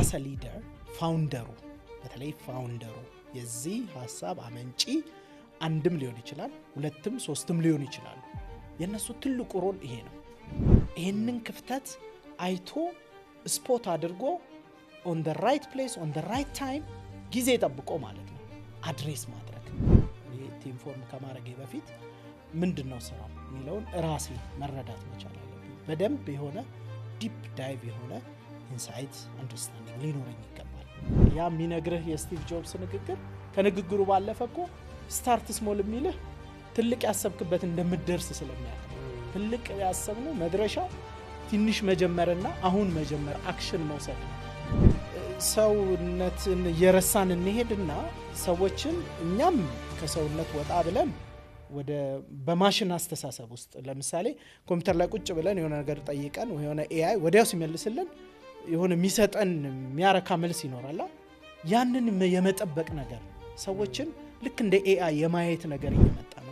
as a leader ፋውንደሩ በተለይ ፋውንደሩ የዚህ ሐሳብ አመንጪ አንድም ሊሆን ይችላል ሁለትም ሶስትም ሊሆን ይችላል የነሱ ትልቁ ሮል ይሄ ነው ይሄንን ክፍተት አይቶ ስፖት አድርጎ on the right place on the right time ጊዜ ጠብቆ ማለት ነው አድሬስ ማድረግ ቲም ፎርም ከማድረግ በፊት ምንድነው ስራው የሚለውን ራሴ መረዳት መቻል አለብኝ በደንብ የሆነ ዲፕ ዳይቭ የሆነ ኢንሳይት አንደርስታንዲንግ ሊኖረኝ ይገባል ያ የሚነግርህ የስቲቭ ጆብስ ንግግር ከንግግሩ ባለፈኮ ስታርት ስሞል የሚልህ ትልቅ ያሰብክበት እንደምትደርስ ስለሚያውቅ ትልቅ ያሰብነው መድረሻው ትንሽ መጀመርና አሁን መጀመር አክሽን መውሰድ ነው ሰውነትን የረሳን እንሄድና ሰዎችን እኛም ከሰውነት ወጣ ብለን ወደ በማሽን አስተሳሰብ ውስጥ ለምሳሌ ኮምፒውተር ላይ ቁጭ ብለን የሆነ ነገር ጠይቀን ወይ የሆነ ኤአይ ወዲያው ሲመልስልን የሆነ የሚሰጠን የሚያረካ መልስ ይኖራል ያንን የመጠበቅ ነገር ሰዎችን ልክ እንደ ኤአይ የማየት ነገር ይመጣል